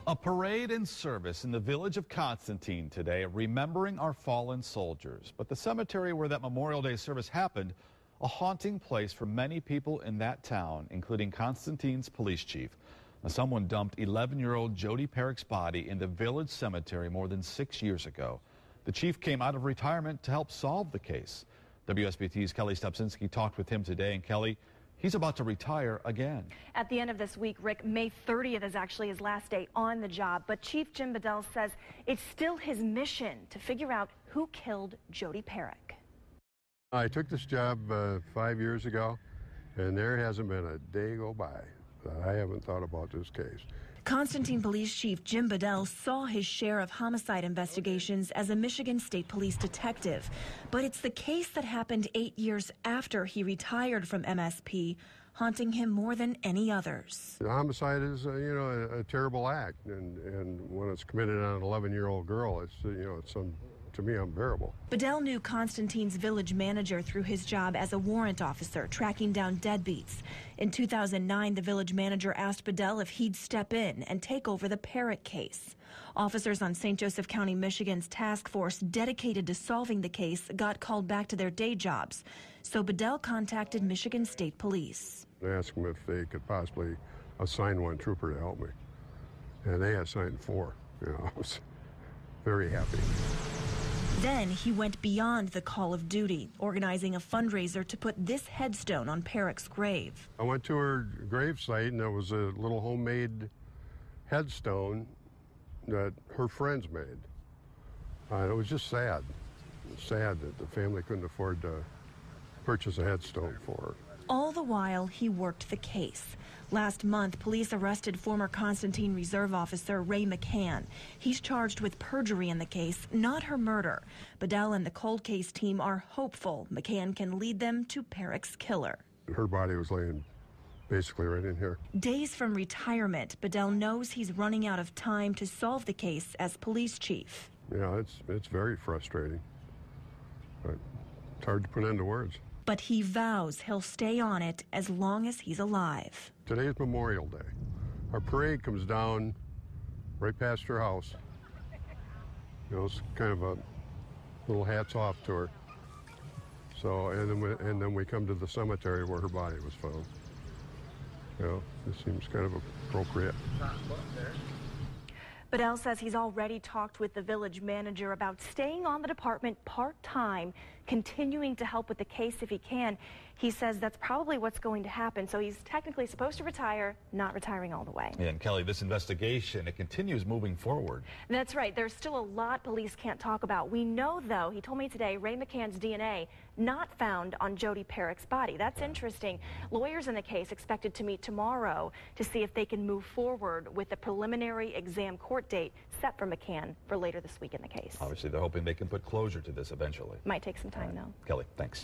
A parade and service in the village of Constantine today, remembering our fallen soldiers. But the cemetery where that Memorial Day service happened, a haunting place for many people in that town, including Constantine's police chief. Now, someone dumped 11-year-old Jodi Parrack's body in the village cemetery more than 6 years ago. The chief came out of retirement to help solve the case. WSBT's Kelly Stopczynski talked with him today, and Kelly, he's about to retire again. At the end of this week, Rick, May 30th is actually his last day on the job. But Chief Jim Bedell says it's still his mission to figure out who killed Jodi Parrack. I took this job 5 years ago, and there hasn't been a day go by that I haven't thought about this case. Constantine Police Chief Jim Bedell saw his share of homicide investigations as a Michigan State Police detective. But it's the case that happened 8 years after he retired from MSP, haunting him more than any others. The homicide is, a terrible act, and when it's committed on an 11-year-old girl, it's, to me, unbearable. Bedell knew Constantine's village manager through his job as a warrant officer, tracking down deadbeats. In 2009, the village manager asked Bedell if he'd step in and take over the Parrack case. Officers on St. Joseph County, Michigan's task force dedicated to solving the case got called back to their day jobs. So Bedell contacted Michigan State Police. I asked them if they could possibly assign one trooper to help me. And they assigned 4. I was very happy. Then he went beyond the call of duty, organizing a fundraiser to put this headstone on Parrack's grave. I went to her grave site, and there was a little homemade headstone that her friends made. It was just sad. Sad that the family couldn't afford to purchase a headstone for her. All the while, he worked the case. Last month, police arrested former Constantine Reserve Officer Ray McCann. He's charged with perjury in the case, not her murder. Bedell and the cold case team are hopeful McCann can lead them to Parrack's killer. Her body was laying basically right in here. Days from retirement, Bedell knows he's running out of time to solve the case as police chief. Yeah, it's very frustrating, but it's hard to put into words. But he vows he'll stay on it as long as he's alive. Today is Memorial Day. Our parade comes down right past her house. It's kind of a little hats off to her. So, and then we come to the cemetery where her body was found. This seems kind of appropriate. Bedell says he's already talked with the village manager about staying on the department part-time, continuing to help with the case if he can. He says that's probably what's going to happen. So he's technically supposed to retire, not retiring all the way. And Kelly, this investigation, it continues moving forward. That's right. There's still a lot police can't talk about. We know, though, he told me today, Ray McCann's DNA not found on Jodi Parrack's body. That's interesting. Lawyers in the case expected to meet tomorrow to see if they can move forward with the preliminary exam court date set for McCann for later this week in the case. Obviously, they're hoping they can put closure to this eventually. Might take some time, though. Kelly, thanks.